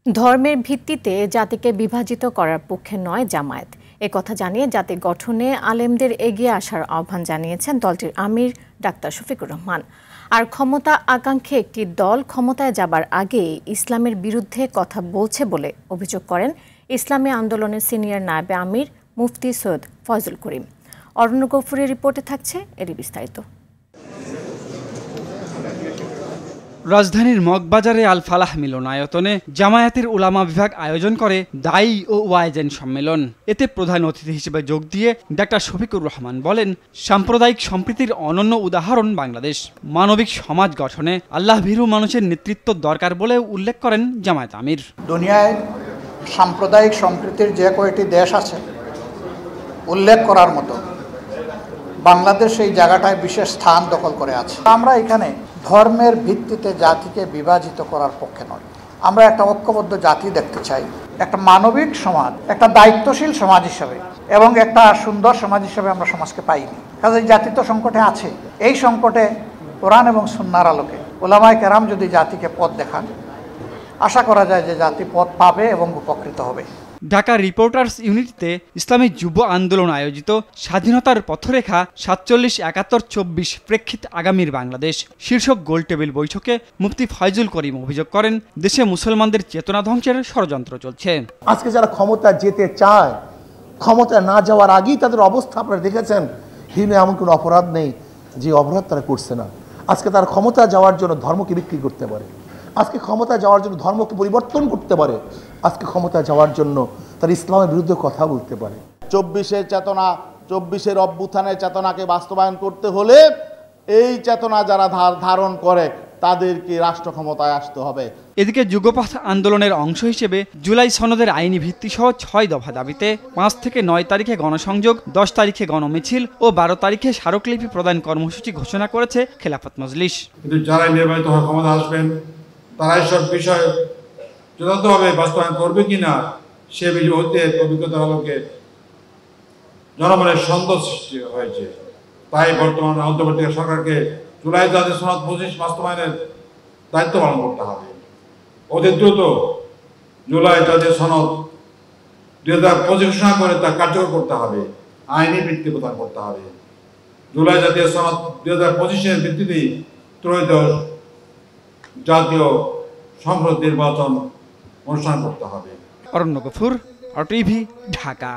ধর্মের ভিত্তিতে জাতিকে বিভাজিত করার পক্ষে নয় জামায়াত, একথা জানিয়ে জাতি গঠনে আলেমদের এগিয়ে আসার আহ্বান জানিয়েছেন দলটির আমির ডাক্তার শফিকুর রহমান। আর ক্ষমতা আকাঙ্ক্ষী একটি দল ক্ষমতায় যাবার আগে ইসলামের বিরুদ্ধে কথা বলছে বলে অভিযোগ করেন ইসলামী আন্দোলনের সিনিয়র নায়েবে আমির মুফতি সৈয়দ ফয়জুল করিম। অরণ্য গফুরের রিপোর্টে থাকছে এরই বিস্তারিত। রাজধানীর মগবাজারে আল ফালাহ মিলনায়তনে জামায়াতের উলামা বিভাগ আয়োজন করে দায়ী ও ওয়াইজেন সম্মেলন। এতে প্রধান অতিথি হিসেবে যোগ দিয়ে ডাক্তার শফিকুর রহমান বলেন, সাম্প্রদায়িক সম্প্রীতির অনন্য উদাহরণ বাংলাদেশ। মানবিক সমাজ গঠনে আল্লাহভীরু মানুষের নেতৃত্ব দরকার বলে উল্লেখ করেন জামায়াত আমির। দুনিয়ায় সাম্প্রদায়িক সম্প্রীতির যে কয়টি দেশ আছে উল্লেখ করার মতো, বাংলাদেশ এই জায়গাটায় বিশেষ স্থান দখল করে আছে। আমরা এখানে ধর্মের ভিত্তিতে জাতিকে বিভাজিত করার পক্ষে নয়। আমরা একটা ঐক্যবদ্ধ জাতি দেখতে চাই, একটা মানবিক সমাজ, একটা দায়িত্বশীল সমাজ হিসেবে এবং একটা সুন্দর সমাজ হিসেবে আমরা সমাজকে পাইনি। কাজে জাতি তো সংকটে আছে। এই সংকটে কোরআন এবং সুন্নাহর আলোকে উলামায়ে কেরাম যদি জাতিকে পথ দেখান, আশা করা যায় যে জাতি পথ পাবে এবং উপকৃত হবে। ঢাকা রিপোর্টার্স ইউনিটিতে ইসলামী যুব আন্দোলন আয়োজিত স্বাধীনতার পথরেখা ৪৭-৭১-২৪ প্রেক্ষিত আগামীর বাংলাদেশ শীর্ষক গোলটেবিল বৈঠকে মুফতি ফয়জুল করিম অভিযোগ করেন, দেশে মুসলমানদের চেতনা ধ্বংসের ষড়যন্ত্র চলছে। আজকে যারা ক্ষমতা যেতে চায়, ক্ষমতা না যাওয়ার আগেই তাদের অবস্থা আপনারা দেখেছেন। হিনে এমন কোনো অপরাধ নেই যে অপরাধ তারা করছে না। আজকে তারা ক্ষমতা যাওয়ার জন্য ধর্মকে বিক্রি করতে পারে, আজকে ক্ষমতা যাওয়ার জন্য ধর্মকে পরিবর্তন করতে পারে, আজকে ক্ষমতা যাওয়ার জন্য তার ইসলামের বিরুদ্ধে কথা বলতে পারে। ২৪-এর চেতনা, ২৪-এর অভ্যুত্থানের চেতনাকে বাস্তবায়ন করতে হলে এই চেতনা যারা ধারণ করে তাদেরকে রাষ্ট্র ক্ষমতায় আসতে হবে। এদিকে যুগপথ আন্দোলনের অংশ হিসেবে জুলাই সনদের আইনি ভিত্তিসহ ৬ দফা দাবিতে ৫ থেকে ৯ তারিখে গণসংযোগ, ১০ তারিখে গণমিছিল ও ১২ তারিখে স্মারকলিপি প্রদান কর্মসূচি ঘোষণা করেছে খেলাফত মজলিস। কিন্তু যারা নির্বাচিত হওয়ার ক্ষমতা আসবেন তারা এসব বিষয় যথাযথভাবে বাস্তবায়ন করবে কিনা সে বিষয়ে অভিজ্ঞতার আলোকে জনমনের সন্দেহ সৃষ্টি হয়েছে। তাই বর্তমান অন্তর্বর্তী সরকারকে জুলাই জাতীয় সনদ ২৫ বাস্তবায়নের দায়িত্ব পালন করতে হবে। অতি দ্রুত জুলাই জাতীয় সনদ ২০২৫ ঘোষণা করে তা কার্যকর করতে হবে, আইনি ভিত্তি প্রদান করতে হবে। জুলাই জাতীয় সনদ ২০২৫-এর ভিত্তিতেই ত্রয়োদশ জাতীয় সংসদ নির্বাচন অনুষ্ঠান করতে হবে। অরণ্য গফুর, RTV, ঢাকা।